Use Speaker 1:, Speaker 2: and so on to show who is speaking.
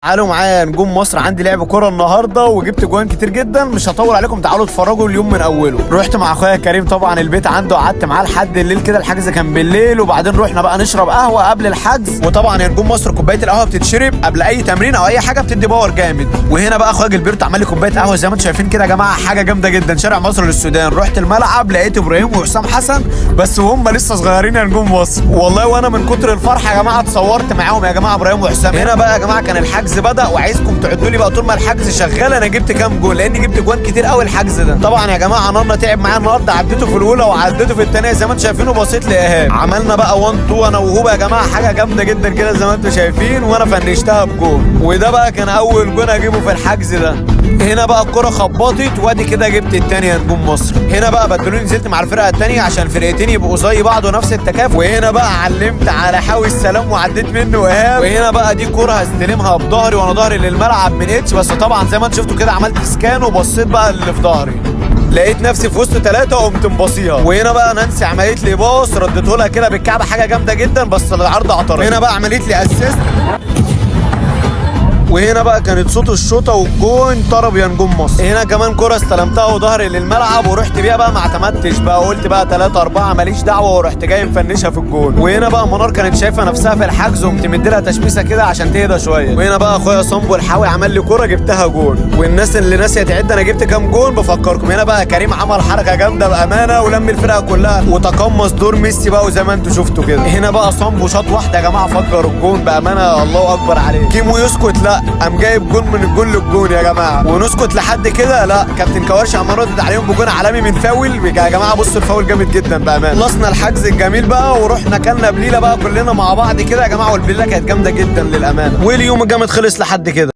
Speaker 1: تعالوا معايا نجوم مصر. عندي لعب كوره النهارده وجبت جوان كتير جدا، مش هطول عليكم، تعالوا اتفرجوا اليوم من اوله. رحت مع اخويا كريم طبعا البيت عنده، قعدت معاه لحد الليل كده، الحجز كان بالليل، وبعدين رحنا بقى نشرب قهوه قبل الحجز. وطبعا يا نجوم مصر كوبايه القهوه بتتشرب قبل اي تمرين او اي حاجه، بتدي باور جامد. وهنا بقى اخويا جilberto عمل لي كوبايه قهوه زي ما انتم شايفين كده يا جماعه، حاجه جامده جدا. شارع مصر للسودان. رحت الملعب لقيت ابراهيم وحسام حسن بس وهم لسه صغيرين يا نجوم مصر والله، وانا من كتر الفرحه يا جماعه اتصورت معاهم يا جماعه ابراهيم وحسام. هنا بقى يا جماعه كان الحجز بدا، وعايزكم تعدوا لي بقى طول ما الحجز شغال انا جبت كام جول، لاني جبت جوان كتير قوي الحجز ده. طبعا يا جماعه نانا تعب معايا النهارده، عديته في الاولى وعديته في الثانيه زي ما انتم شايفين، وبصيت لايهاب عملنا بقى 1 2 انا وهوبا يا جماعه، حاجه جامده جدا كده زي ما انتم شايفين، وانا فنشتها بجول. وده بقى كان اول جون اجيبه في الحجز ده. هنا بقى الكره خبطت وادي كده جبت الثانيه يا نجوم مصر. هنا بقى بدلوني نزلت مع الفرقه الثانيه عشان الفرقتين يبقوا زي بعض ونفس التكافؤ. وهنا بقى علمت على حاوي السلام وعديت منه ايهاب. وهنا بقى دي كره هستلمها بظهري وانا ظهري للملعب من اتش، بس طبعا زي ما انتم شفتوا كده عملت سكان وبصيت بقى اللي في ظهري، لقيت نفسي في وسط ثلاثة وقمت مباصيها. وهنا بقى نانسي عملت لي باص رديته لها كده بالكعب، حاجة جامدة جدا بس العرض عطرت. هنا بقى عملت لي اسيست. وهنا بقى كانت صوت الشوطه والجون طرب يا نجوم مصر. هنا كمان كره استلمتها وظهري للملعب ورحت بيها بقى، ما اعتمدتش بقى، قلت بقى 3 4 ماليش دعوه، ورحت جاي مفنشها في الجون. وهنا بقى منار كانت شايفه نفسها في الحجز وقمت مديلها تشميسه كده عشان تهدى شويه. وهنا بقى اخويا صنبو الحاوي عمل لي كوره جبتها جون. والناس اللي ناسيه تعد انا جبت كام جون بفكركم. هنا بقى كريم عمل حركه جامده بامانه ولم الفرقه كلها وتقمص دور ميسي بقى وزي ما انتم شفتوا كده. هنا بقى صنبو شاط واحده يا جماعه فجر الجون بامانه، الله اكبر عليه. كيمو يسكت لا، قام جايب جون من الجون للجون يا جماعه. ونسكت لحد كده لا، كابتن كوارش عمال ردد عليهم بجون عالمي من فاول يا جماعه. بصوا الفاول جامد جدا بامانه. خلصنا الحجز الجميل بقى ورحنا كلنا بليله بقى كلنا مع بعض كده يا جماعه، والبليله كانت جامده جدا للامانه. واليوم الجامد خلص لحد كده.